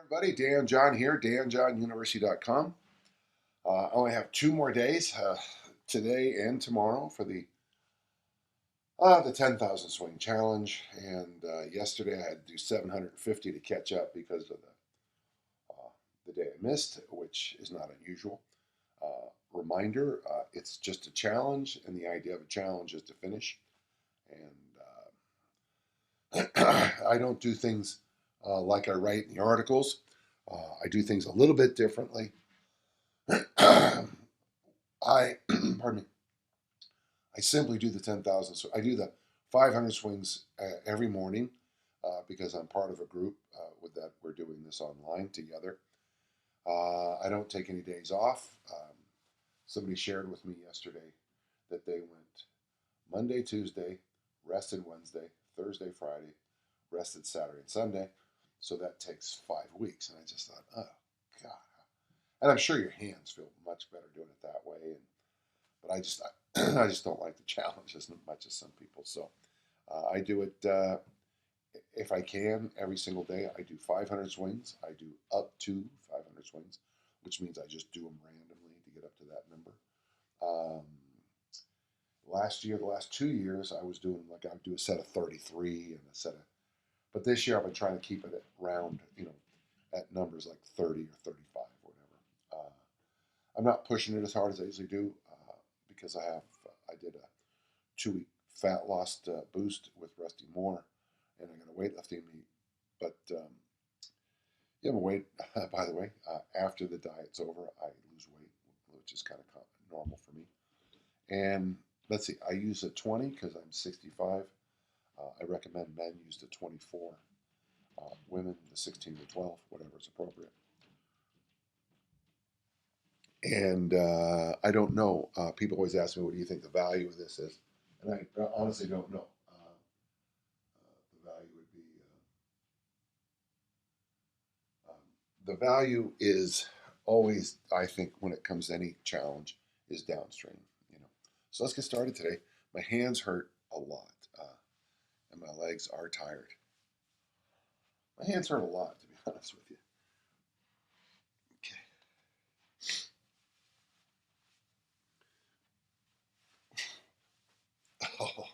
Everybody, Dan John here, danjohnuniversity.com. I only have 2 more days, today and tomorrow, for the 10,000 swing challenge. And yesterday I had to do 750 to catch up because of the day I missed, which is not unusual. Reminder: it's just a challenge, and the idea of a challenge is to finish. And I don't do things like I write in the articles. I do things a little bit differently. I pardon me. I simply do the 10,000. So I do the 500 swings every morning because I'm part of a group with that we're doing this online together. I don't take any days off. Somebody shared with me yesterday that they went Monday, Tuesday, rested Wednesday, Thursday, Friday, rested Saturday and Sunday. So that takes 5 weeks. And I just thought, oh, God. And I'm sure your hands feel much better doing it that way. But I just don't like the challenge as much as some people. So I do it if I can every single day. I do 500 swings. I do up to 500 swings, which means I just do them randomly to get up to that number. Last year, the last 2 years, I was doing I would do a set of 33 and a set of. But this year, I've been trying to keep it at round, at numbers like 30 or 35, or whatever. I'm not pushing it as hard as I usually do because I did a 2-week fat loss boost with Rusty Moore, and I got a weightlifting meet. But yeah, my weight. By the way, after the diet's over, I lose weight, which is kind of normal for me. And let's see, I use a 20 because I'm 65. I recommend men use the 24, women the 16 to 12, whatever is appropriate. And I don't know. People always ask me, what do you think the value of this is? And I honestly don't know. The value would be the value is always, I think, when it comes to any challenge, is downstream. So let's get started today. My hands hurt a lot, and my legs are tired. My hands hurt a lot, to be honest with you. Okay. Oh.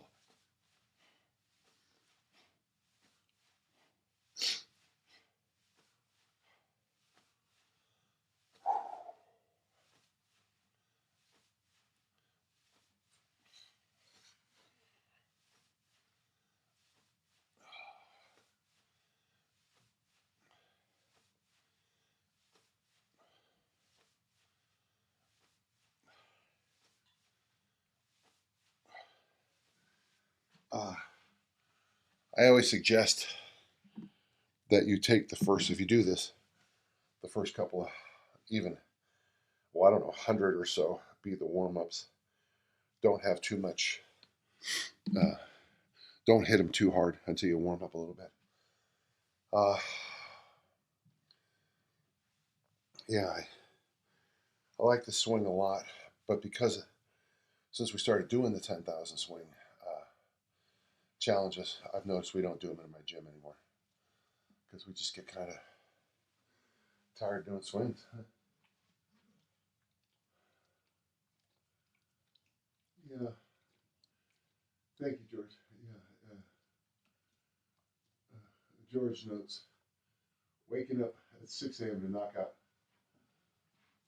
I always suggest that you take if you do this, the first couple of even, well, I don't know, 100 or so, be the warm ups. Don't have too much, uh, don't hit them too hard until you warm up a little bit. Yeah, I like to swing a lot, but since we started doing the 10,000 swing challenges, I've noticed we don't do them in my gym anymore because we just get kind of tired doing swings. Yeah. Thank you, George. Yeah. George notes, waking up at 6 a.m.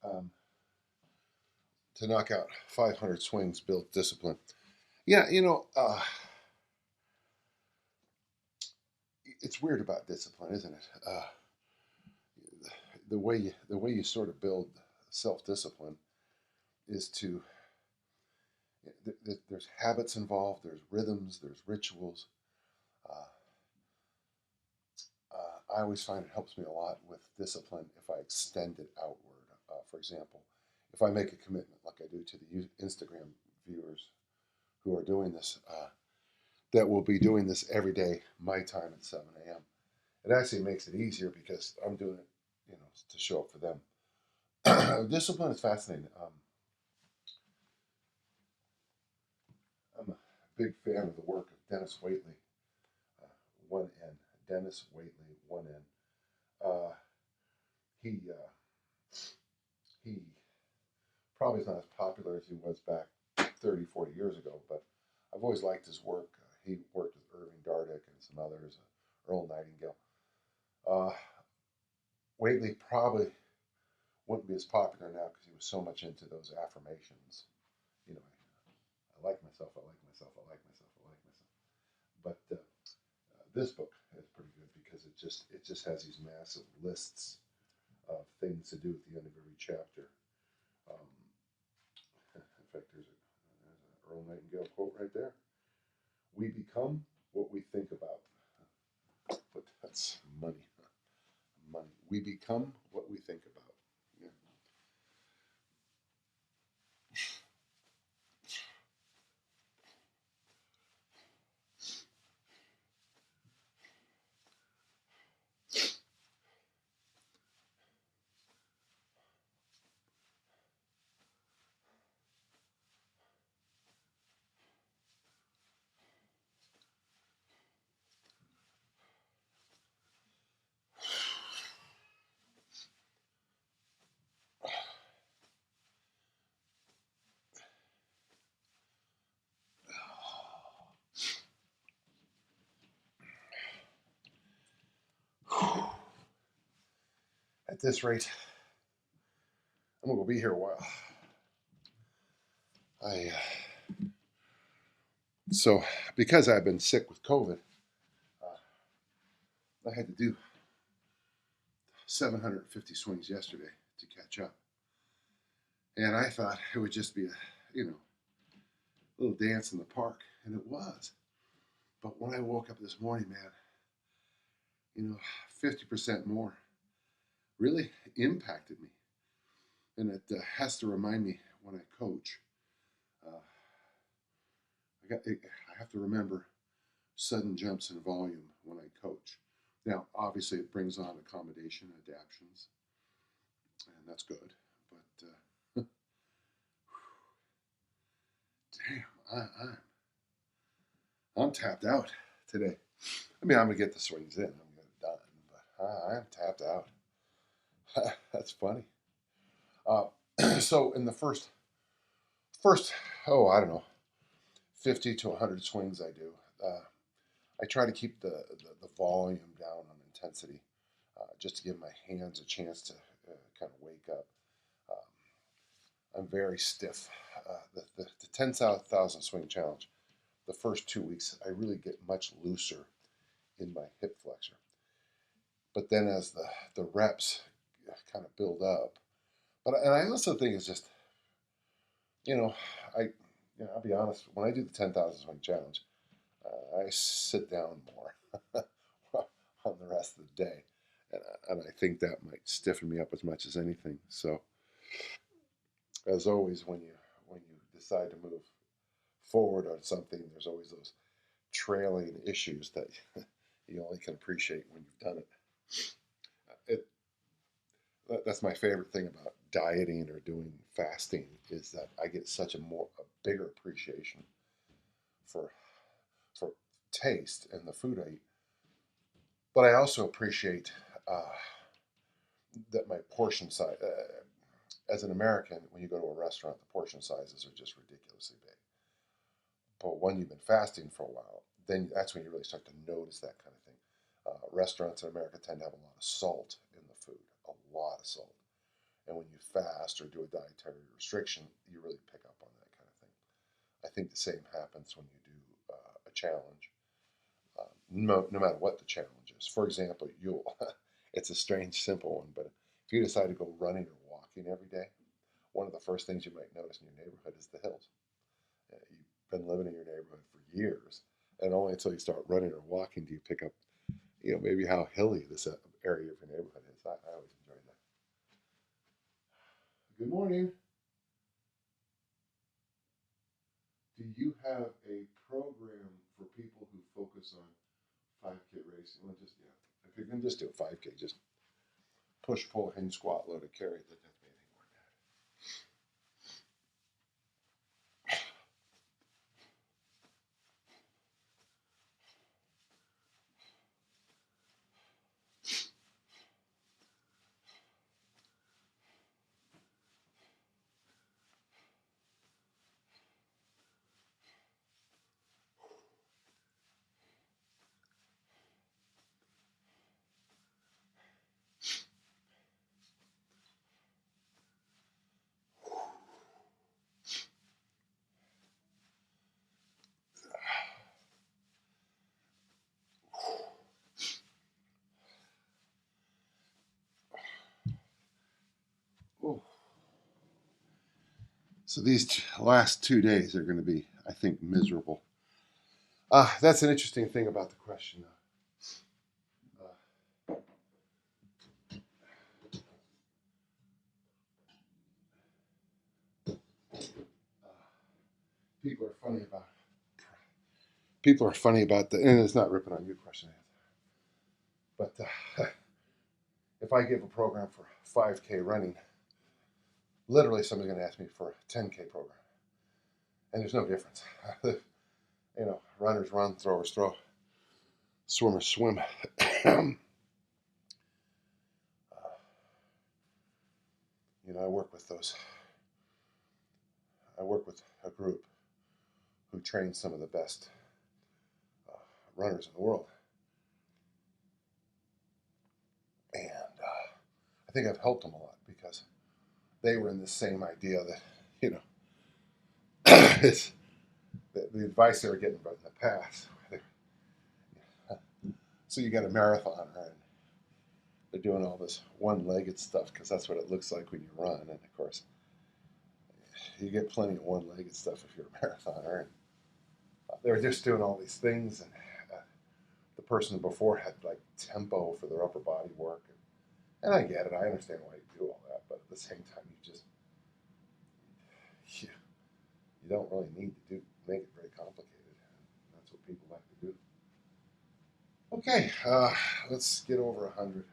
Um, to knock out 500 swings builds discipline. Yeah, it's weird about discipline, isn't it? The way you sort of build self-discipline is there's habits involved, there's rhythms, there's rituals. Uh, I always find it helps me a lot with discipline if I extend it outward. For example, if I make a commitment like I do to the Instagram viewers who are doing this, that will be doing this every day, my time at 7 a.m. It actually makes it easier because I'm doing it, to show up for them. Discipline is fascinating. I'm a big fan of the work of Dennis Waitley, 1N. Dennis Waitley, 1N. he he probably is not as popular as he was back 30, 40 years ago, but I've always liked his work. He worked with Irving Dardick and some others, Earl Nightingale. Whately probably wouldn't be as popular now because he was so much into those affirmations. You know, I like myself, I like myself, I like myself, I like myself. But this book is pretty good because it just has these massive lists of things to do at the end of every chapter. In fact, there's an Earl Nightingale quote right there. We become what we think about. But that's money. Money. We become what we think about. Yeah. At this rate, I'm going to be here a while. So because I've been sick with COVID, I had to do 750 swings yesterday to catch up. And I thought it would just be a little dance in the park, and it was. But when I woke up this morning, man, 50% more really impacted me. And it has to remind me when I coach, I have to remember sudden jumps in volume when I coach. Now, obviously, it brings on accommodation, adaptions, and that's good. But damn, I'm tapped out today. I mean, I'm gonna get the swings in. I'm gonna get it done, but I'm tapped out. That's funny. So in the first, I don't know, 50 to 100 swings I do, I try to keep the volume down on intensity, just to give my hands a chance to kind of wake up. I'm very stiff. The 10,000 swing challenge, the first 2 weeks, I really get much looser in my hip flexor. But then as the reps kind of build up, and I also think it's just, I'll be honest, when I do the 10,000 swing challenge, I sit down more on the rest of the day. And I think that might stiffen me up as much as anything. So, as always, when you decide to move forward on something, there's always those trailing issues that you only can appreciate when you've done it. That's my favorite thing about dieting or doing fasting is that I get such a bigger appreciation for taste and the food I eat. But I also appreciate that my portion size. As an American, when you go to a restaurant, the portion sizes are just ridiculously big. But when you've been fasting for a while, then that's when you really start to notice that kind of thing. Restaurants in America tend to have a lot of salt in the food, a lot of salt. And when you fast or do a dietary restriction, you really pick up on that kind of thing. I think the same happens when you do a challenge, no matter what the challenge is. For example, it's a strange, simple one, but if you decide to go running or walking every day, one of the first things you might notice in your neighborhood is the hills. You've been living in your neighborhood for years, and only until you start running or walking do you pick up, maybe how hilly this area of your neighborhood is. I always enjoy that. Good morning. Do you have a program for people who focus on 5K racing? Well, if you can just do a 5K, just push, pull, hinge, squat, load, carry. That doesn't be anything more than that. So these last 2 days are going to be, I think, miserable. That's an interesting thing about the question. People are funny about the, and it's not ripping on you, question, but if I give a program for 5K running, literally somebody's going to ask me for a 10K program, and there's no difference. Runners run, throwers throw, swimmers swim. I work with those. I work with a group who trains some of the best runners in the world, and I think I've helped them a lot because they were in the same idea that it's the advice they were getting from the past. So you got a marathoner, and they're doing all this one-legged stuff because that's what it looks like when you run, and of course you get plenty of one-legged stuff if you're a marathoner. And they're just doing all these things, and the person before had like tempo for their upper body work, and I get it. I understand why you do all that, but at the same time, you don't really need to make it very complicated. That's what people like to do. Okay, let's get over 100.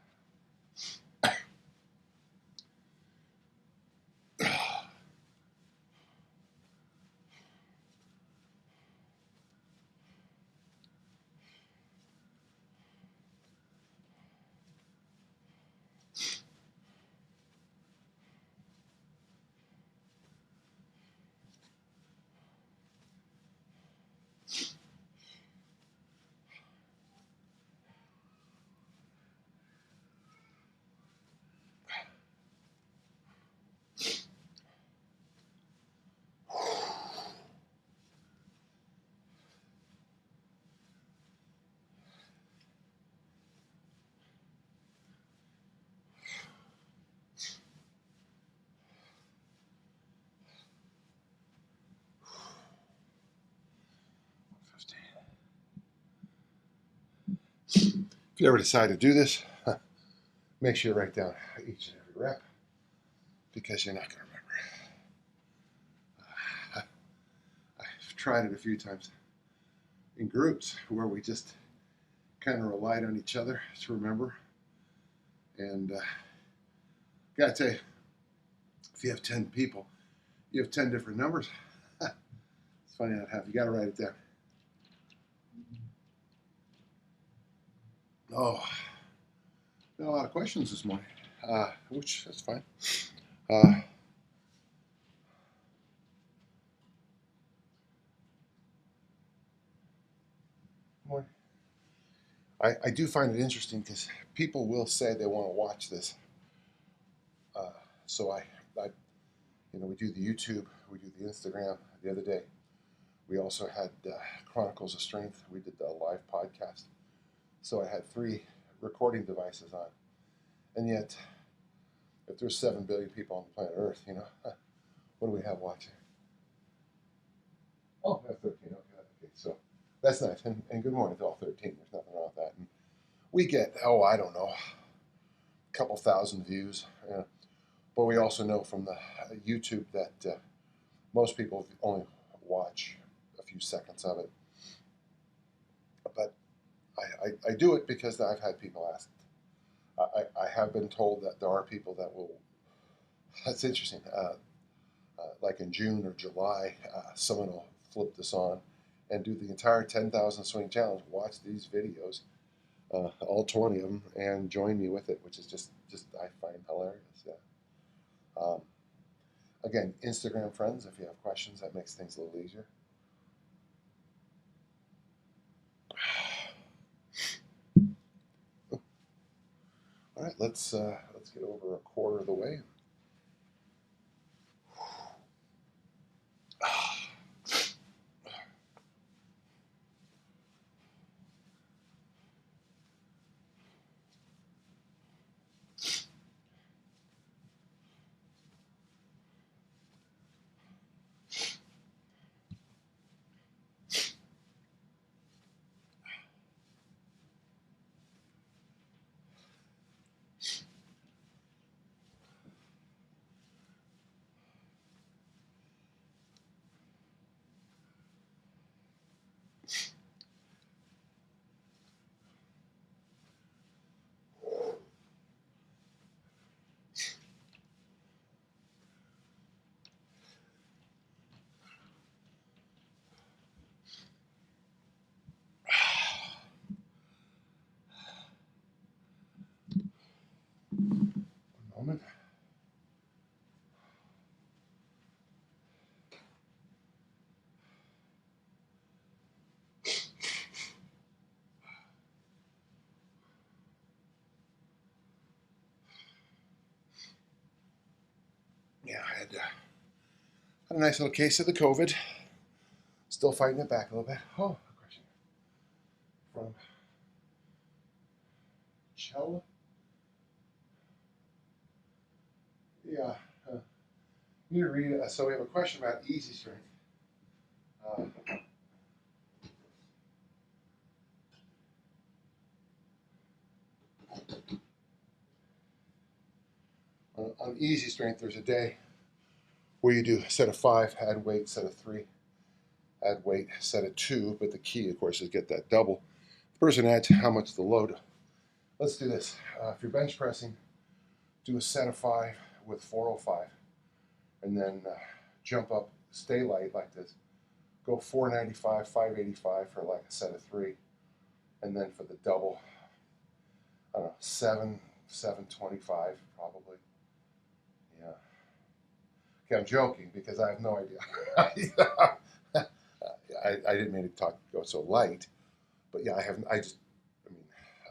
If you ever decide to do this, make sure you write down each and every rep, because you're not going to remember. I've tried it a few times in groups where we just kind of relied on each other to remember. And gotta tell you, if you have 10 people, you have 10 different numbers. It's funny how it happens. You got to write it down. Oh, got a lot of questions this morning, which that's fine. Morning. I do find it interesting because people will say they want to watch this. So we do the YouTube, we do the Instagram. The other day, we also had Chronicles of Strength. We did the live podcast. So I had 3 recording devices on. And yet, if there's 7 billion people on the planet Earth, what do we have watching? Oh, that's 13. Okay, so that's nice. And good morning to all 13. There's nothing wrong with that. And we get, I don't know, a couple thousand views. But we also know from the YouTube that most people only watch a few seconds of it. But I do it because I've had people ask. I have been told that there are people that will. That's interesting. Like in June or July, someone will flip this on and do the entire 10,000 swing challenge. Watch these videos, all 20 of them, and join me with it, which is just I find hilarious. Yeah. Again, Instagram friends, if you have questions, that makes things a little easier. All right, let's get over a quarter of the way. movement. Yeah, I had a nice little case of the COVID. Still fighting it back a little bit. Oh, a question from Chella. Yeah, you need to read it. So we have a question about easy strength. Uh, on easy strength, there's a day where you do a set of 5, add weight, set of 3, add weight, set of 2. But the key, of course, is get that double. The person adds how much the load. Let's do this. If you're bench pressing, do a set of 5 with 405, and then jump up, stay light like this. Go 495, 585 for like a set of 3, and then for the double, I don't know, 725 probably. Yeah. Okay, I'm joking because I have no idea. I didn't mean to go so light, but yeah, I mean, I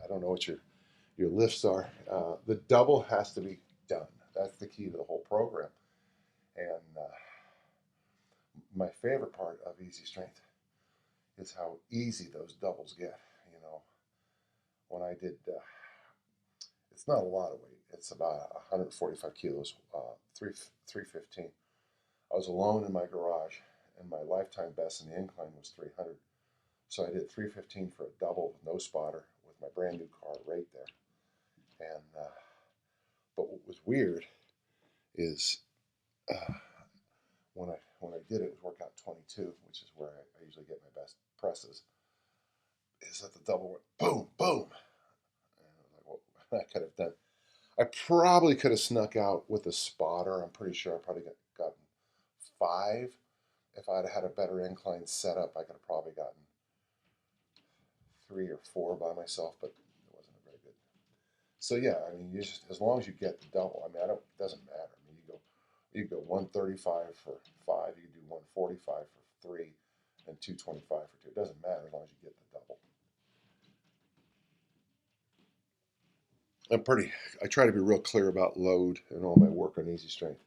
don't know what your lifts are. The double has to be done. That's the key to the whole program. And my favorite part of easy strength is how easy those doubles get. You know, when I did, it's not a lot of weight. It's about 145 kilos, 315. I was alone in my garage, and my lifetime best in the incline was 300. So I did 315 for a double, no spotter, with my brand new car right there. And but what was weird is when I did it, it was workout 22, which is where I usually get my best presses. Is that the double went boom, boom, and I was like, what I could have done. I probably could have snuck out with a spotter. I'm pretty sure I probably gotten 5. If I'd had a better incline setup, I could have probably gotten 3 or 4 by myself, but it wasn't a very good. So yeah, I mean, you just as long as you get the double. I mean, it doesn't matter. I mean, you go 135 for 5. You can do 145 for 3, and 225 for 2. It doesn't matter as long as you get the double. I try to be real clear about load and all my work on easy strength.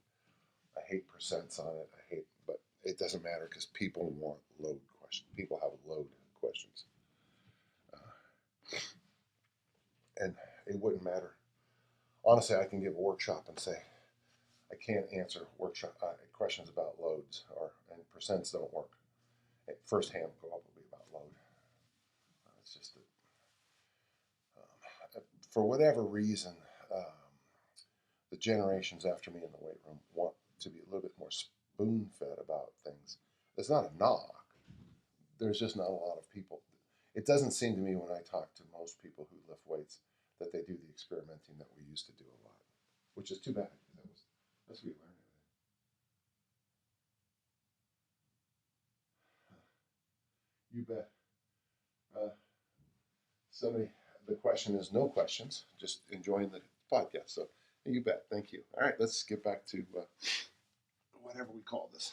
I hate percents on it. But it doesn't matter because people want load questions. People have load questions. And it wouldn't matter. Honestly, I can give a workshop and say, I can't answer workshop questions about loads and percents don't work. First hand will probably about load. It's just that for whatever reason, the generations after me in the weight room want to be a little bit more spoon-fed about things. It's not a knock. There's just not a lot of people. It doesn't seem to me when I talk to most people who lift weights that they do the experimenting that we used to do a lot, which is too bad because that's what we learned. You bet. Uh, somebody, the question is no questions, just enjoying the podcast. So you bet. Thank you. All right, let's get back to whatever we call this.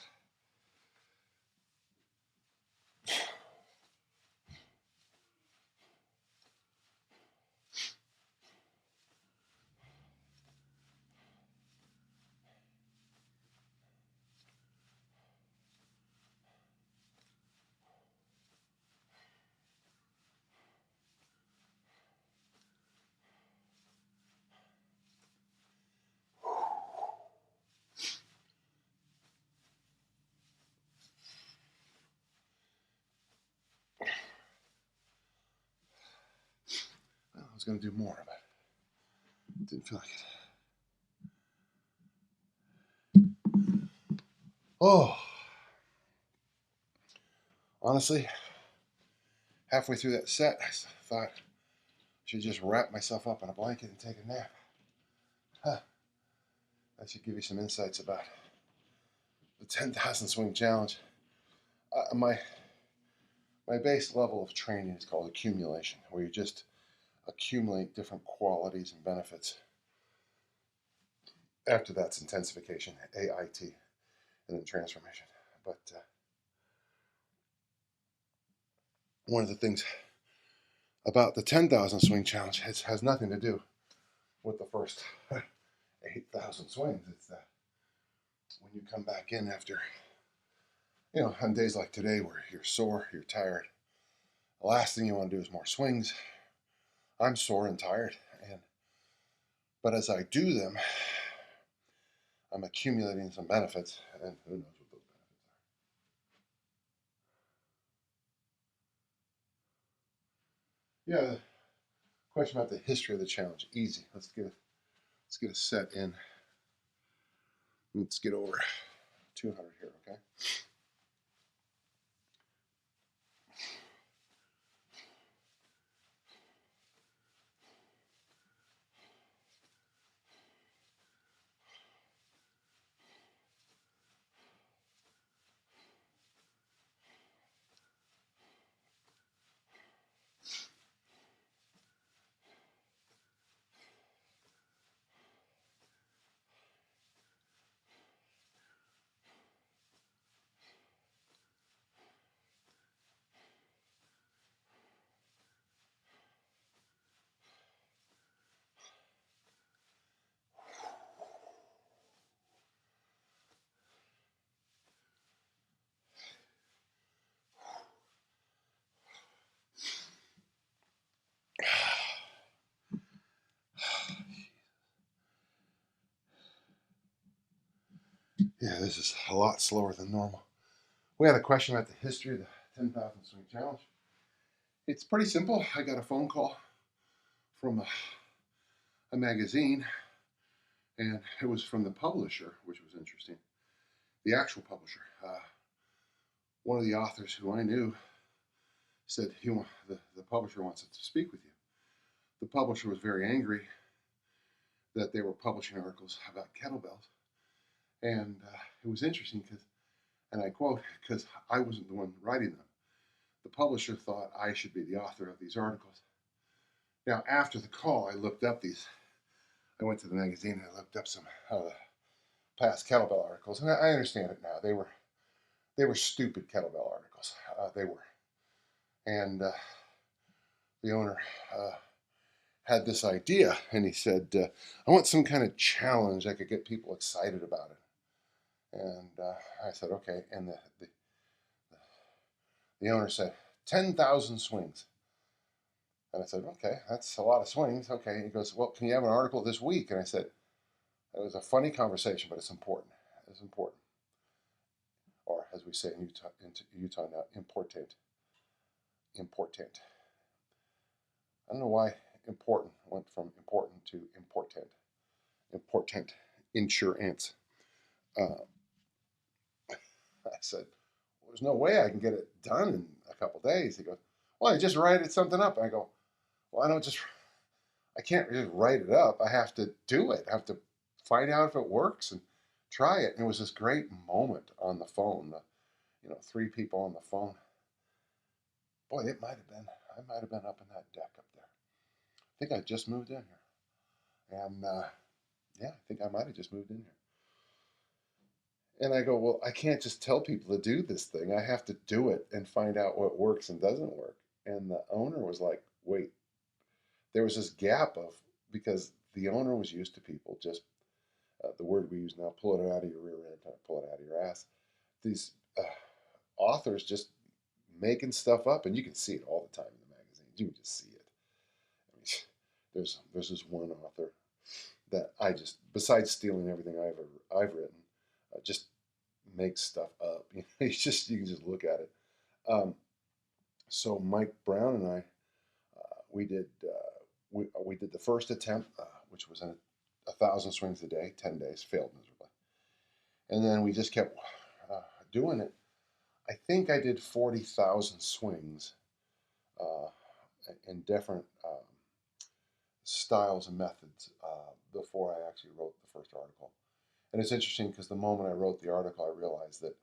Well, I was going to do more, but didn't feel like it. Oh, honestly, halfway through that set, I thought I should just wrap myself up in a blanket and take a nap. Huh. That should give you some insights about the 10,000 swing challenge. My base level of training is called accumulation, where you just accumulate different qualities and benefits. After that's intensification, AIT, and then transformation. But one of the things about the 10,000 swing challenge has nothing to do with the first 8,000 swings. It's that when you come back in after, on days like today where you're sore, you're tired, the last thing you want to do is more swings. I'm sore and tired, but as I do them, I'm accumulating some benefits, and who knows what those benefits are. Yeah, the question about the history of the challenge, easy. Let's get a set in. Let's get over 200 here, okay? Yeah, this is a lot slower than normal. We had a question about the history of the 10,000 swing challenge. It's pretty simple. I got a phone call from a magazine, and it was from the publisher, which was interesting. The actual publisher. One of the authors who I knew said the publisher wants to speak with you. The publisher was very angry that they were publishing articles about kettlebells. And it was interesting because, and I quote, because I wasn't the one writing them. The publisher thought I should be the author of these articles. Now, after the call, I looked up these. I went to the magazine and I looked up some past kettlebell articles, and I understand it now. They were stupid kettlebell articles. They were, and the owner had this idea, and he said, "I want some kind of challenge that could get people excited about it." And I said, "Okay." And the owner said, 10,000 swings. And I said, "Okay, that's a lot of swings." Okay. He goes, "Well, can you have an article this week?" And I said, "It was a funny conversation, but it's important. It's important." Or as we say in Utah now, important. Important. I don't know why important went from important to important. Important. Insurance. Uh, I said, well, "There's no way I can get it done in a couple days." He goes, "Well, I just write something up." And I go, "Well, I can't just write it up. I have to do it. I have to find out if it works and try it." And it was this great moment on the phone. Three people on the phone. Boy, I might have been up in that deck up there. I think I just moved in here. And yeah, I think I might have just moved in here. And I go, "Well, I can't just tell people to do this thing. I have to do it and find out what works and doesn't work." And the owner was like, "Wait." There was this gap because the owner was used to people just, the word we use now, pull it out of your rear end, pull it out of your ass. These authors just making stuff up, and you can see it all the time in the magazines. You can just see it. I mean, there's this one author that I just, besides stealing everything I've written, just makes stuff up. You can just look at it. So Mike Brown and I, we did the first attempt, which was 1,000 swings a day, 10 days, failed miserably, and then we just kept doing it. I think I did 40,000 swings uh, in different styles and methods before I actually wrote the first article. And it's interesting because the moment I wrote the article, I realized that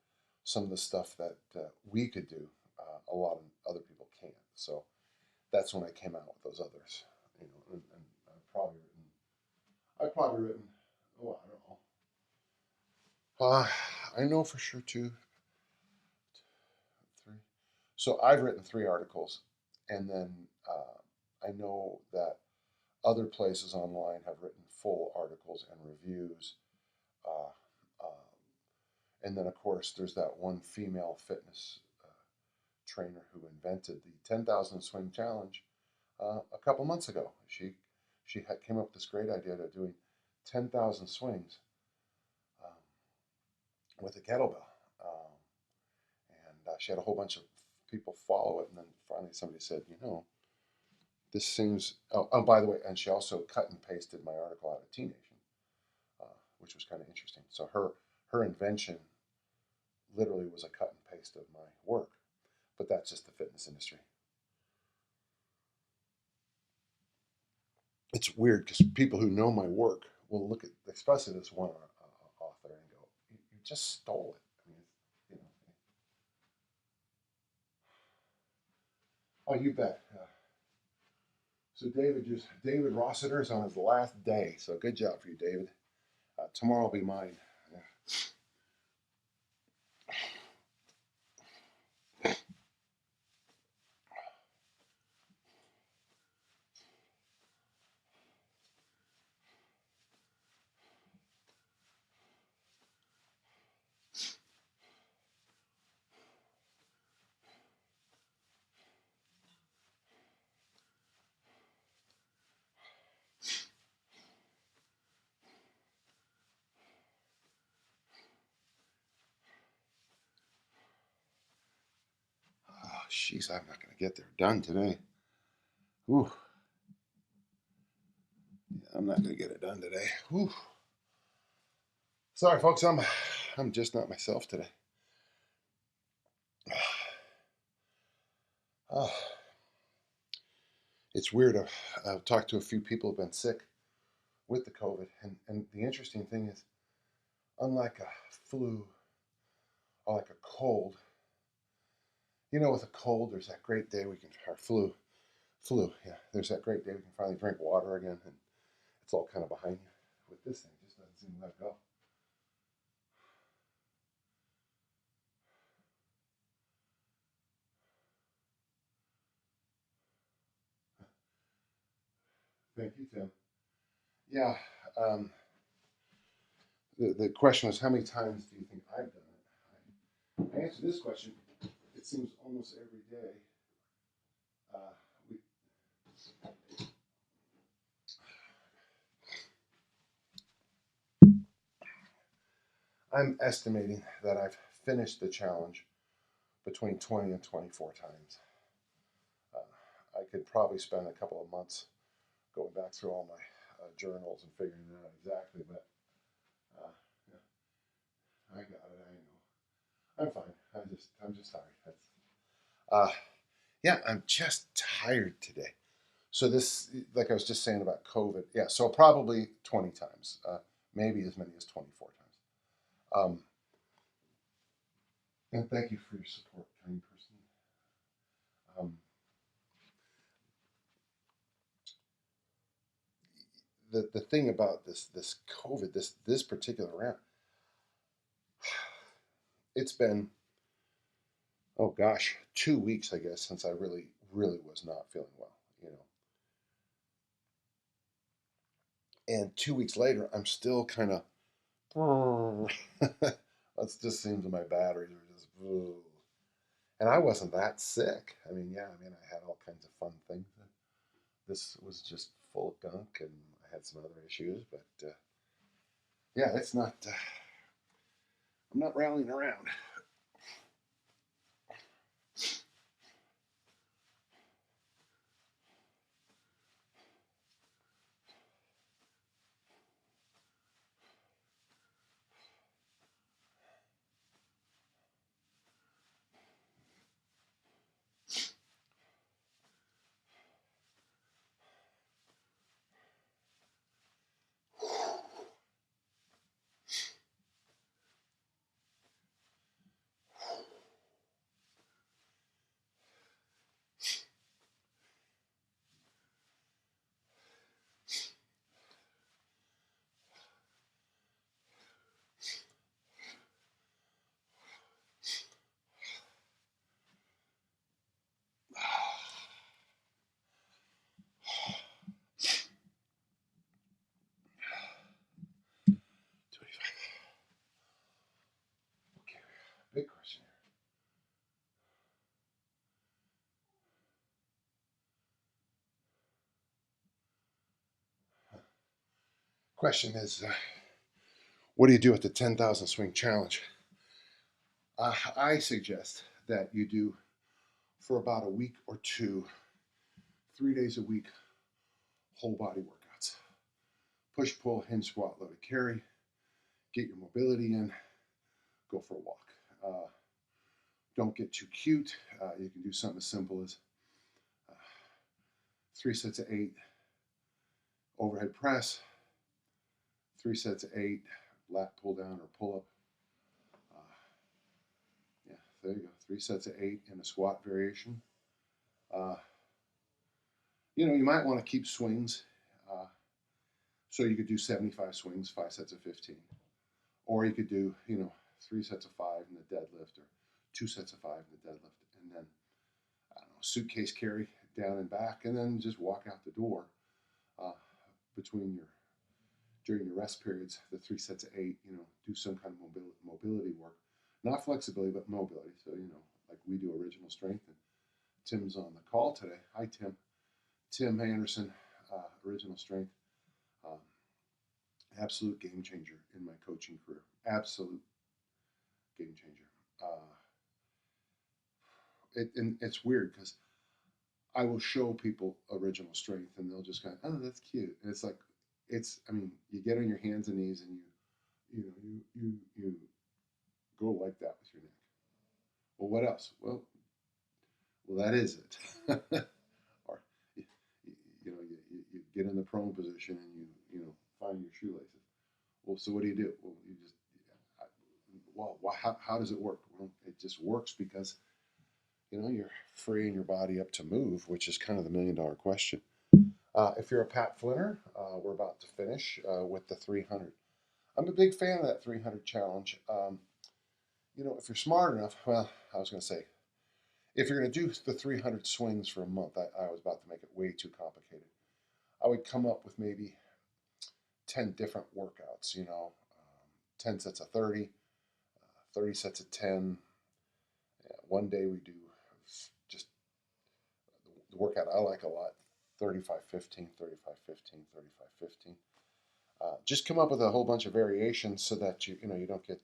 some of the stuff that we could do, a lot of other people can't. So that's when I came out with those others. And I've probably written, oh, I don't know, I know for sure 3. So I've written 3 articles, and then I know that other places online have written full articles and reviews. Uh, uh, and then, of course, there's that one female fitness trainer who invented the 10,000 swing challenge a couple months ago. Came up with this great idea of doing 10,000 swings um, with a kettlebell. Um, and she had a whole bunch of people follow it. And then finally somebody said, this seems. Oh, by the way, and she also cut and pasted my article out of T Nation, which was kind of interesting. So her invention literally was a cut and paste of my work, but that's just the fitness industry. It's weird because people who know my work will look at, especially this one author, and go, "You just stole it." I mean, you know. Oh, you bet. So David Rossiter is on his last day. So good job for you, David. Tomorrow will be mine. Yeah. Oh, jeez, I'm not going to get there done today. Ooh, I'm not going to get it done today. Ooh. Sorry, folks. I'm just not myself today. Oh, it's weird. I've talked to a few people who've been sick with the COVID, and the interesting thing is, unlike a flu or like a cold, with a cold, there's that great day we can, or yeah, there's that great day we can finally drink water again, and it's all kind of behind you. With this thing, it just doesn't seem to let go. Thank you, Tim. Yeah, um, the question was, how many times do you think I've done it? I answer this question. It seems almost every day. Uh, we, I'm estimating that I've finished the challenge between 20 and 24 times. I could probably spend a couple of months going back through all my journals and figuring it out exactly, but yeah, I got it. I know. I'm fine. I'm just tired. Uh, yeah, I'm just tired today. So this, like I was just saying about COVID, yeah. So probably 20 times, maybe as many as 24 times. And thank you for your support, kind person. The thing about this COVID, this particular round, it's been, oh gosh, 2 weeks, I guess, since I really was not feeling well, And 2 weeks later, I'm still kind of, that just seems my batteries are just, and I wasn't that sick. I had all kinds of fun things. This was just full of gunk, and I had some other issues, but yeah, it's not. I'm not rallying around. Question is, what do you do at the 10,000 swing challenge? I suggest that you do for about a week or two, 3 days a week, whole body workouts. Push, pull, hinge, squat, loaded carry. Get your mobility in. Go for a walk. Don't get too cute. You can do something as simple as 3 sets of 8 overhead press, 3 sets of 8 lat pull down or pull up. Yeah, there you go. 3 sets of 8 in a squat variation. You might want to keep swings. So you could do 75 swings, 5 sets of 15. Or you could do, 3 sets of 5 in the deadlift, or 2 sets of 5 in the deadlift, and then, suitcase carry down and back, and then just walk out the door during your rest periods, the 3 sets of 8, do some kind of mobility work. Not flexibility, but mobility. So, like we do original strength, and Tim's on the call today. Hi, Tim. Tim Anderson, original strength. Absolute game changer in my coaching career. Absolute game changer. It's weird because I will show people original strength and they'll just kind of, oh, that's cute. And it's like, you get on your hands and knees and you go like that with your neck. Well, what else? Well, that is it. Or you get in the prone position and you find your shoelaces. Well, so what do? Well, you just, how does it work? Well, it just works because you're freeing your body up to move, which is kind of the $1 million question. If you're a Pat Flinner, we're about to finish with the 300. I'm a big fan of that 300 challenge. If you're smart enough, well, I was going to say, if you're going to do the 300 swings for a month, I was about to make it way too complicated. I would come up with maybe 10 different workouts, 10 sets of 30, 30 sets of 10. One day we do just the workout I like a lot, 35-15, 35-15, 35-15. Just come up with a whole bunch of variations so that you don't get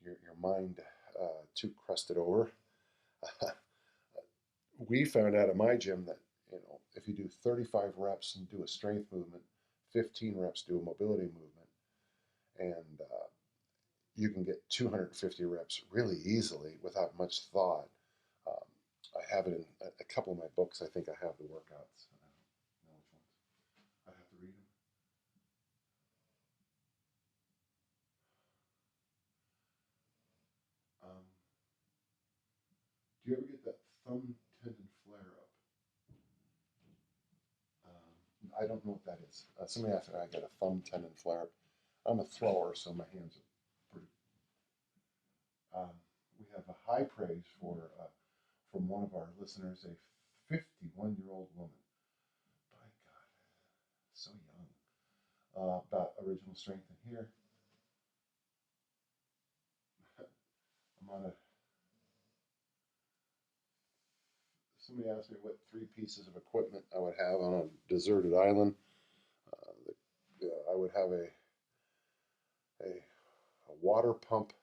your mind too crusted over. We found out at my gym that if you do 35 reps and do a strength movement, 15 reps do a mobility movement, and you can get 250 reps really easily without much thought. I have it in a couple of my books. I think I have the workouts. I don't know which ones. I have to read them. Do you ever get that thumb tendon flare up? I don't know what that is. Somebody asked me, I get a thumb tendon flare up. I'm a thrower, so my hands are pretty. We have a high praise from one of our listeners, a 51-year-old woman. By God, so young. About original strength in here. I'm on a. Somebody asked me what 3 pieces of equipment I would have on a deserted island. I would have a water pump.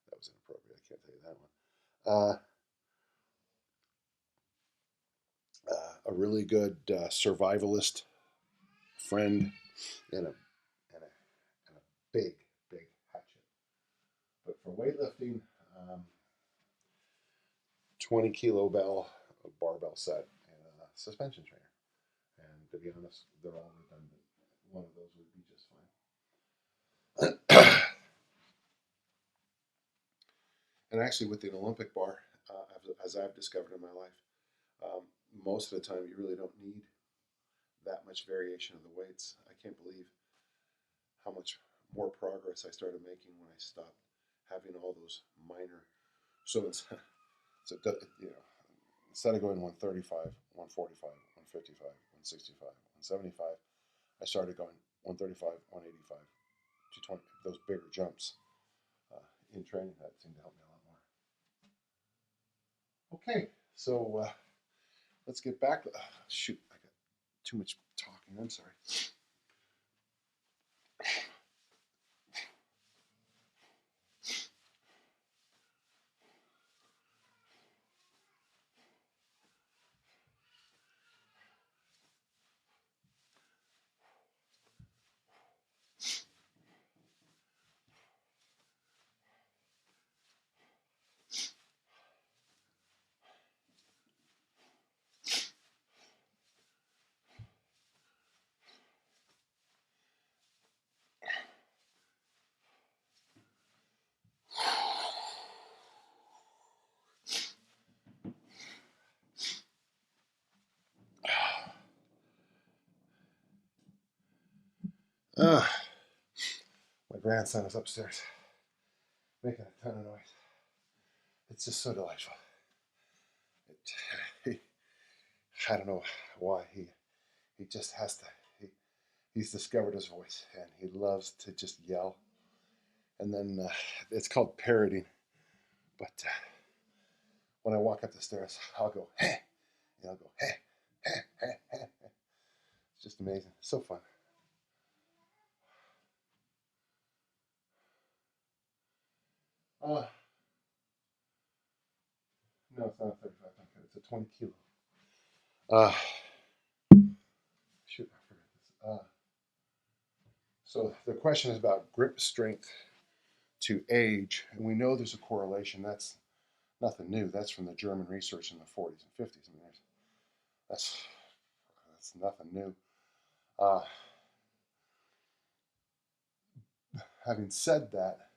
That was inappropriate. I can't tell you that one. A really good survivalist friend, and a big hatchet. But for weightlifting, 20 kilo barbell set and a suspension trainer. And to be honest, they're all redundant. One of those would be just fine. And actually, with the Olympic bar, as I've discovered in my life, most of the time you really don't need that much variation of the weights. I can't believe how much more progress I started making when I stopped having all those minor. So instead of going 135, 145, 155, 165, 175, I started going 135, 185, 220. Those bigger jumps in training, that seemed to help me a lot more. Okay, so let's get back. Shoot, I got too much talking. I'm sorry. My grandson is upstairs making a ton of noise. It's just so delightful. I don't know why he just has to. He's discovered his voice and he loves to just yell. And then it's called parroting. But when I walk up the stairs, I'll go, hey, and I'll go, hey, hey, hey, hey. It's just amazing. It's so fun. No, it's not a 35 pound kid. It's a 20 kilo. Shoot, I forgot this. So the question is about grip strength to age, and we know there's a correlation. That's nothing new. That's from the German research in the 40s and 50s. I mean, that's nothing new. Having said that,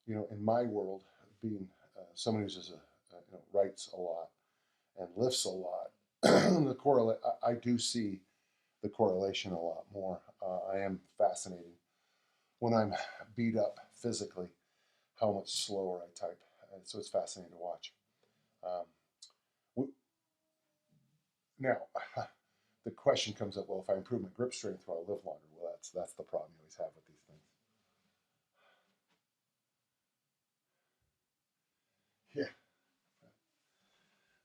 in my world, being someone who's writes a lot and lifts a lot, I do see the correlation a lot more. I am fascinated when I'm beat up physically, how much slower I type. So it's fascinating to watch. Now, the question comes up: well, if I improve my grip strength, will I live longer? Well, that's the problem you always have with these things. Yeah.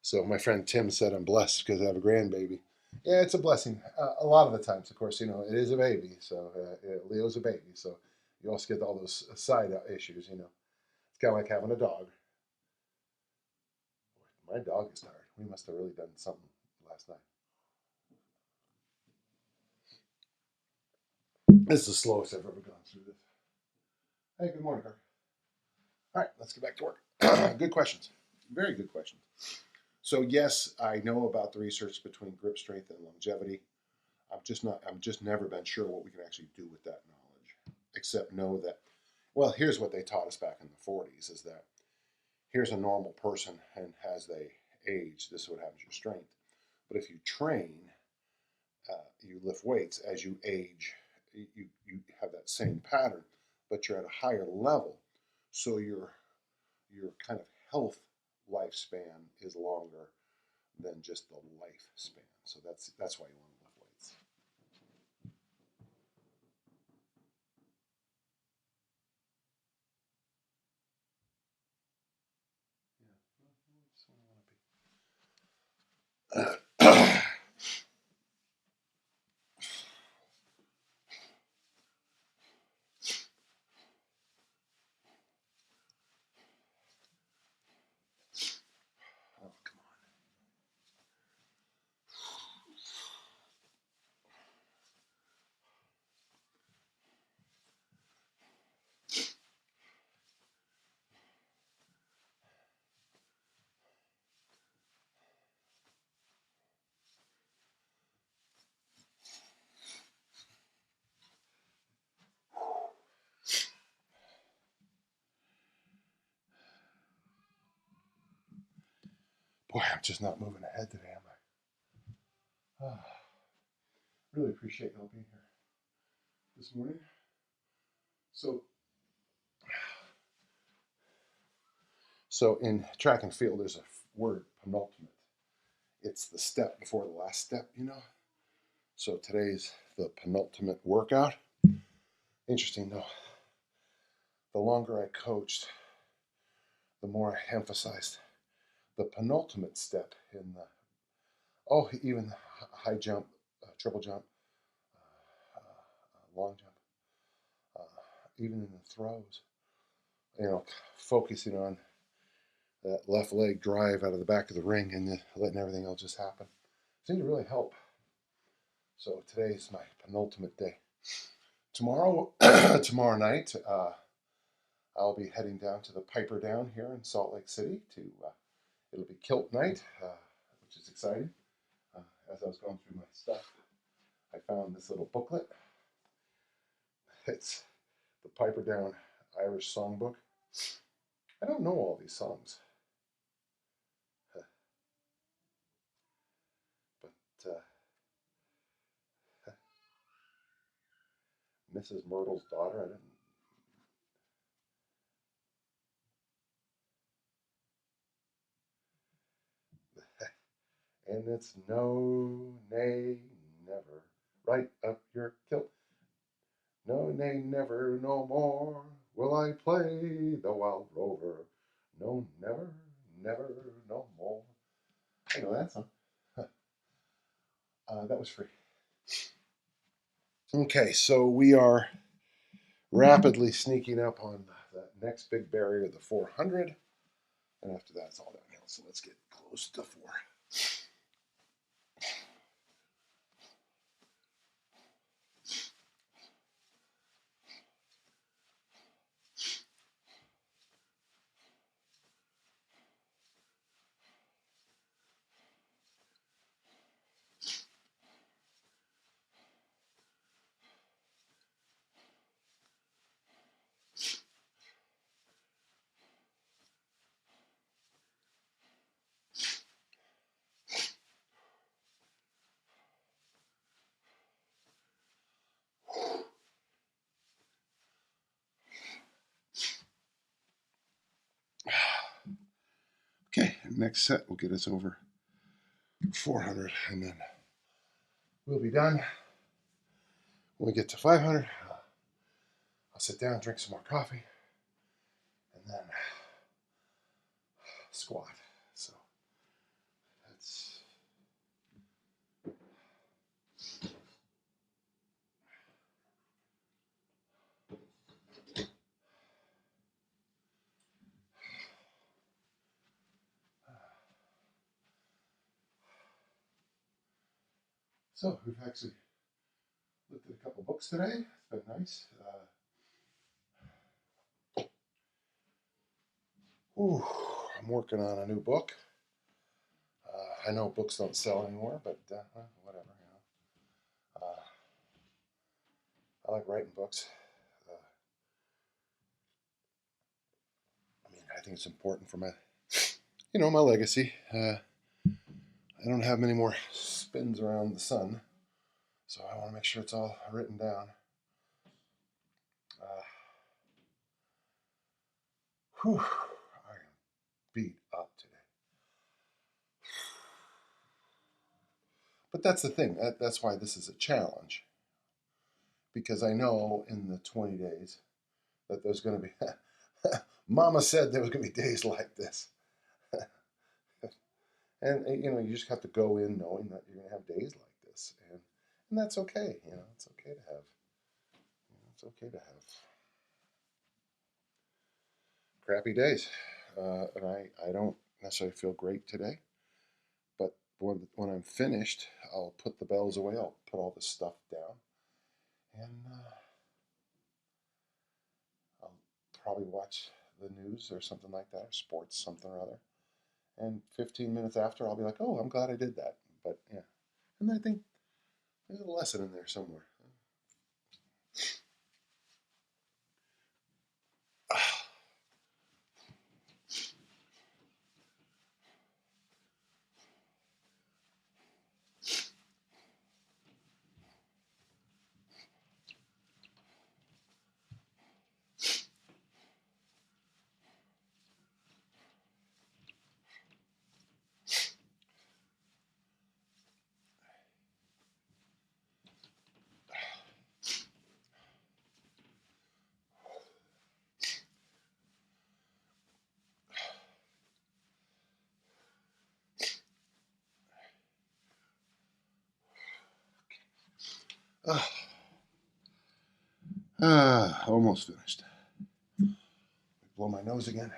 So my friend Tim said I'm blessed because I have a grandbaby. Yeah, it's a blessing. A lot of the times, of course, it is a baby. So Leo's a baby. So you also get all those side issues. It's kind of like having a dog. My dog is tired. We must have really done something last night. This is the slowest I've ever gone through this. Hey, good morning, Kirk. All right, let's get back to work. Good questions. Very good questions. So yes, I know about the research between grip strength and longevity. I'm just never been sure what we can actually do with that knowledge, except know that, well, here's what they taught us back in the 40s is that here's a normal person, and as they age, this is what happens to your strength. But if you train, you lift weights as you age, you have that same pattern, but you're at a higher level. So your kind of health lifespan is longer than just the lifespan. So that's why you want to lift weights. Yeah. Oh, come on. Boy, I'm just not moving ahead today, am I? Really appreciate y'all being here this morning. So in track and field, there's a word, penultimate. It's the step before the last step. So today's the penultimate workout. Interesting though. The longer I coached, the more I emphasized the penultimate step in the, even high jump, triple jump, long jump, even in the throws, focusing on that left leg drive out of the back of the ring and letting everything else just happen seemed to really help. So today's my penultimate day. Tomorrow night, I'll be heading down to the Piper Down here in Salt Lake City it'll be kilt night, which is exciting. As I was going through my stuff, I found this little booklet. It's the Piper Down Irish Songbook. I don't know all these songs, but Mrs. Myrtle's Daughter, I didn't. And it's no, nay, never, right up your kilt. No, nay, never, no more will I play the wild rover. No, never, never, no more. I know that song. That was free. Okay, so we are rapidly sneaking up on that next big barrier, the 400. And after that, it's all downhill. So let's get close to 4. Okay, next set will get us over 400, and then we'll be done. When we get to 500, I'll sit down, drink some more coffee, and then squat. So that's so we've actually looked at a couple books today. It's been nice. I'm working on a new book. I know books don't sell anymore, but whatever. I like writing books. I think it's important for my legacy. I don't have many more spins around the sun, so I want to make sure it's all written down. I am beat up today. But that's the thing. That's why this is a challenge. Because I know in the 20 days that there's going to be... Mama said there was going to be days like this. And, you just have to go in knowing that you're going to have days like this. And that's okay. It's okay to have... It's okay to have crappy days. And I don't necessarily feel great today. But when I'm finished, I'll put the bells away. I'll put all this stuff down. And I'll probably watch the news or something like that, or sports, something or other. And 15 minutes after, I'll be like, oh, I'm glad I did that. But yeah. And I think there's a lesson in there somewhere. Almost finished. Blow my nose again.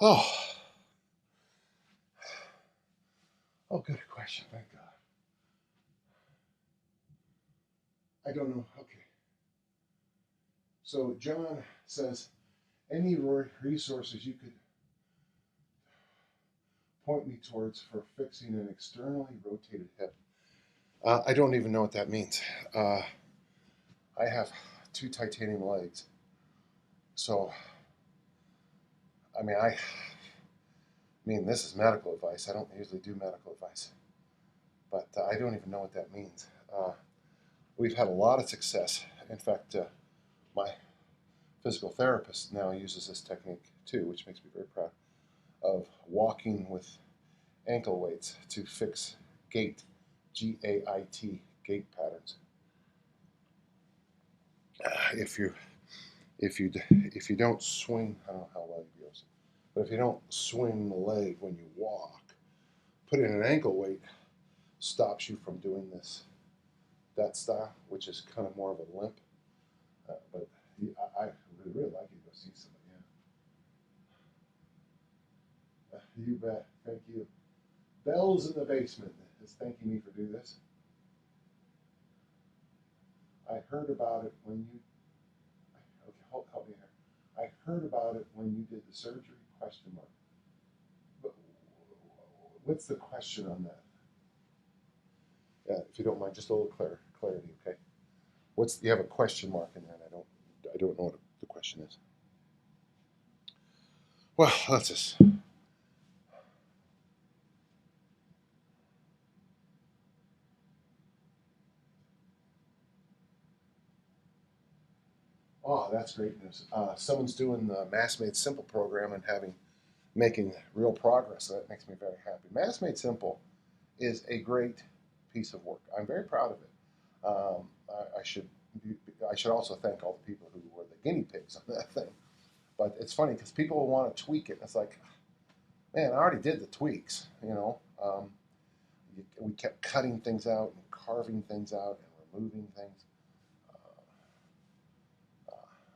Oh, good question. Thank God. I don't know. Okay. So John says, any resources you could point me towards for fixing an externally rotated hip? I don't even know what that means. I have 2 titanium legs, so I mean, this is medical advice. I don't usually do medical advice, but I don't even know what that means. We've had a lot of success. In fact, my physical therapist now uses this technique too, which makes me very proud, of walking with ankle weights to fix gait, G-A-I-T, gait patterns. If you don't swing, I don't know how well it goes, but if you don't swing the leg when you walk, putting an ankle weight stops you from doing that style, which is kind of more of a limp. But I would really like you to go see somebody. Yeah. You bet. Thank you. Bell's in the basement is thanking me for doing this. I heard about it when you. Okay, help me here. I heard about it when you did the surgery? Question mark. But what's the question on that? Yeah, if you don't mind, just a little clarity, okay? You have a question mark in there, and I don't know what the question is. Well, let's just. Oh, that's great news. Someone's doing the Mass Made Simple program and making real progress. So that makes me very happy. Mass Made Simple is a great piece of work. I'm very proud of it. I should also thank all the people who were the guinea pigs on that thing. But it's funny because people will want to tweak it. It's like, man, I already did the tweaks. We kept cutting things out and carving things out and removing things.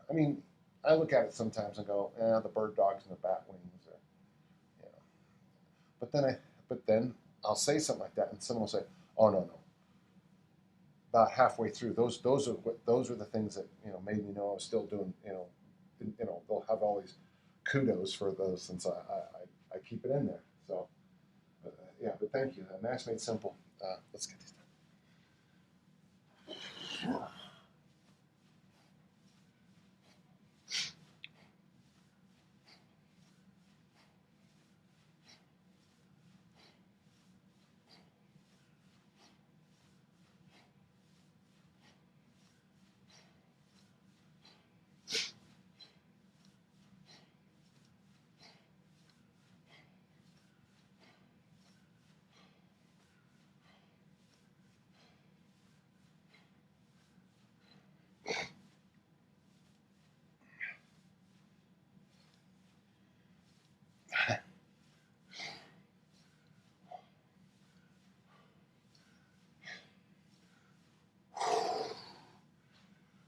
I mean, I look at it sometimes and go, the bird dogs and the bat wings, you know. But then I'll say something like that, and someone will say, "Oh no, no." About halfway through, those are the things that made me know I was still doing. They'll have all these kudos for those since I keep it in there. So yeah, but thank you. Max Made Simple. Let's get these done.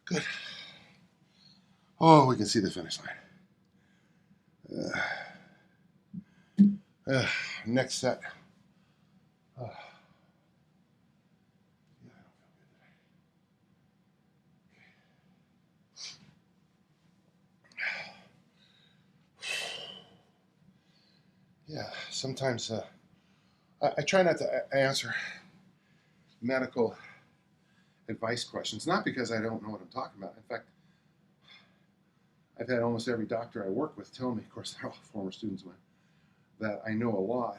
Good. Oh, we can see the finish line. Next set. Yeah, sometimes I try not to answer medical advice questions, not because I don't know what I'm talking about. In fact, I've had almost every doctor I work with tell me, of course, they're all former students of mine, that I know a lot.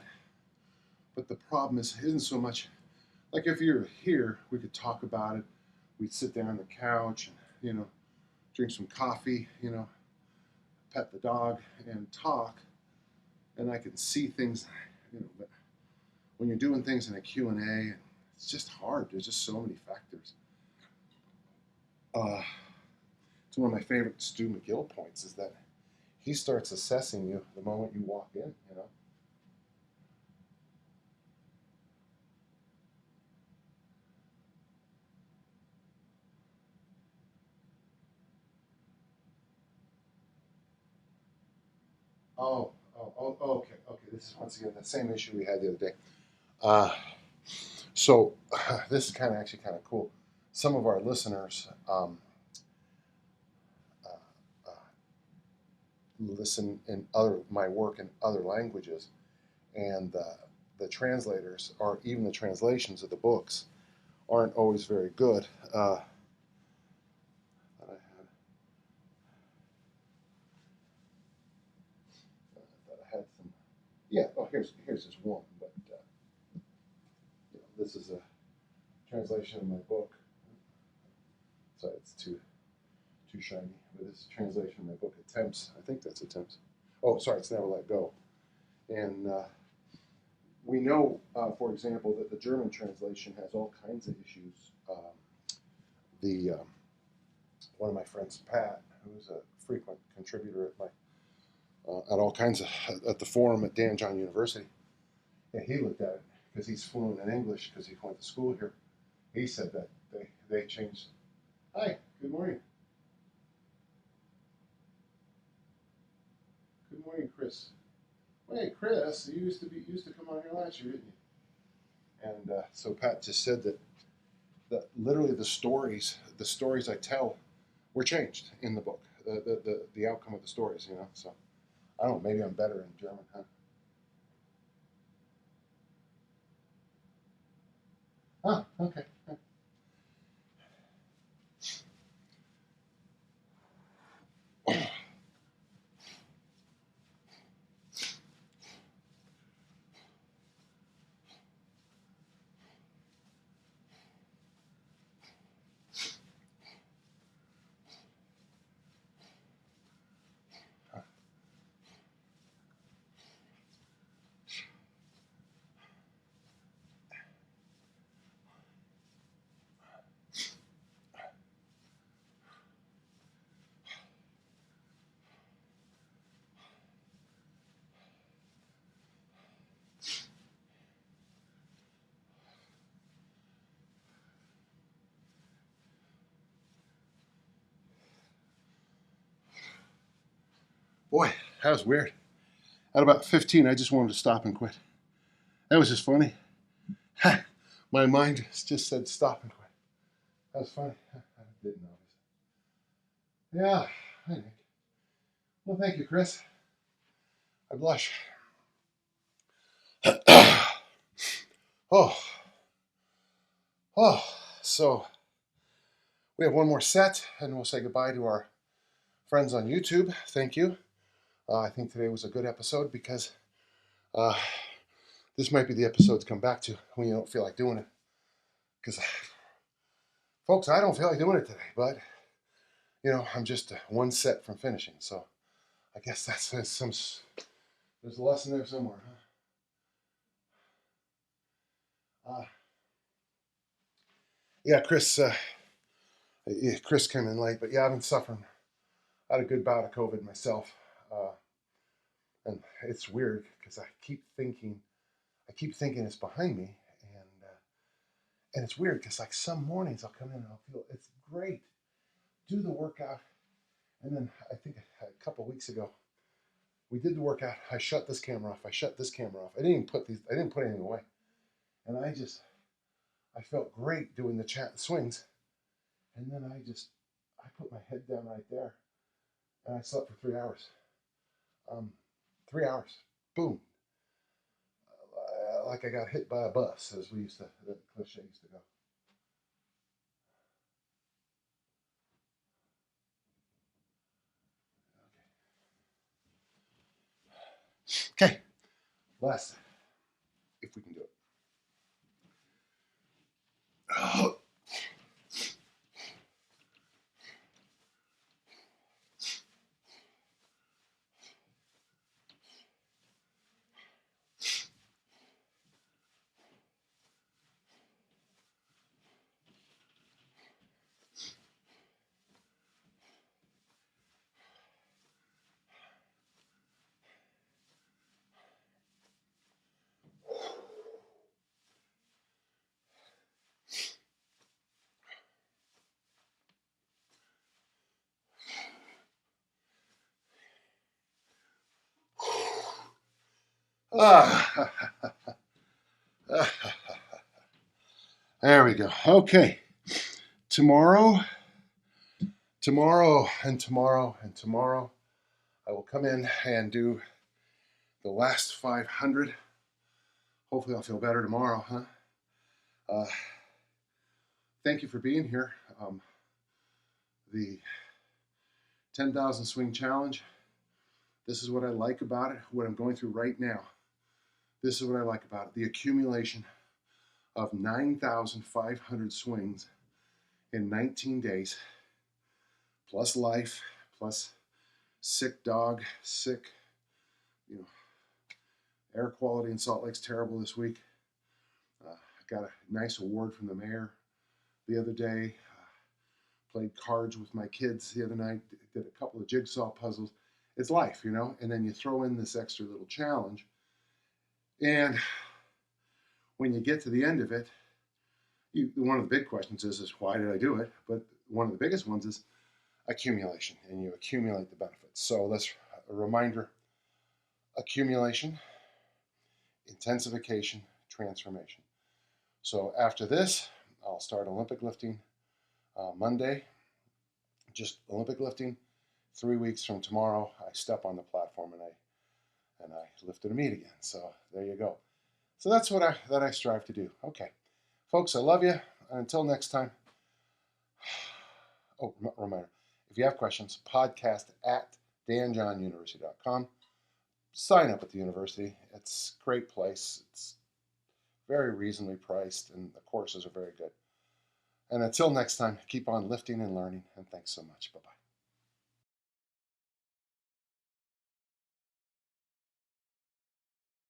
But the problem isn't so much like if you're here, we could talk about it. We'd sit down on the couch and drink some coffee, pet the dog and talk, and I can see things, but when you're doing things in a Q&A, it's just hard. There's just so many factors. It's one of my favorite Stu McGill points is that he starts assessing you the moment you walk in, you know. Okay. This is once again the same issue we had the other day. Uh, so this is actually kind of cool. Some of our listeners uh, uh, listen in my work in other languages, and the translators or even the translations of the books aren't always very good. I thought I had some. Yeah. Oh, here's this one, but this is a translation of my book. Sorry, it's too shiny. But this is a translation of my book, Attempts. I think that's Attempts. Oh, sorry, it's Never Let Go. And we know, for example, that the German translation has all kinds of issues. The one of my friends, Pat, who's a frequent contributor at all kinds of at the forum at Dan John University, and he looked at it because he's fluent in English because he went to school here. He said that they changed. Hi, good morning. Good morning, Chris. Hey, Chris, you used to come on here last year, didn't you? And so Pat just said that literally the stories I tell were changed in the book. The outcome of the stories, you know. So I don't know. Maybe I'm better in German, huh? Ah, okay. Boy, that was weird. At about 15, I just wanted to stop and quit. That was just funny. My mind just said stop and quit. That was funny. I didn't notice. Yeah. Hi, Nick. Well, thank you, Chris. I blush. Oh, oh. So we have one more set, and we'll say goodbye to our friends on YouTube. Thank you. I think today was a good episode because uh, this might be the episode to come back to when you don't feel like doing it. Because, folks, I don't feel like doing it today, but I'm just one set from finishing. So I guess there's a lesson there somewhere, huh? Yeah, Chris came in late, but yeah, I've been suffering. I had a good bout of COVID myself, and it's weird because I keep thinking it's behind me, and it's weird because like some mornings I'll come in and I'll feel it's great, do the workout, and then I think a couple of weeks ago we did the workout. I shut this camera off. I shut this camera off. I didn't even I didn't put anything away, and I felt great doing the swings, and then I put my head down right there, and I slept for 3 hours. Um, 3 hours, boom, like I got hit by a bus, as the cliche used to go. Okay, last, if we can do it. Ah. There we go. Okay. Tomorrow, and tomorrow, I will come in and do the last 500. Hopefully I'll feel better tomorrow, huh? Thank you for being here. The 10,000 swing challenge. This is what I like about it, what I'm going through right now. This is what I like about it. The accumulation of 9,500 swings in 19 days, plus life, plus sick dog, sick, air quality in Salt Lake's terrible this week. I got a nice award from the mayor the other day. Played cards with my kids the other night, did a couple of jigsaw puzzles. It's life, and then you throw in this extra little challenge. And when you get to the end of it, one of the big questions is why did I do it? But one of the biggest ones is accumulation, and you accumulate the benefits. So let's a reminder: accumulation, intensification, transformation. So after this, I'll start Olympic lifting Monday. Just Olympic lifting. 3 weeks from tomorrow, I step on the platform and I lifted a meet again. So there you go. So that's what I strive to do. Okay, folks, I love you. Until next time. Oh, reminder: if you have questions, podcast at danjohnuniversity.com. Sign up at the university. It's a great place. It's very reasonably priced, and the courses are very good. And until next time, keep on lifting and learning. And thanks so much. Bye-bye.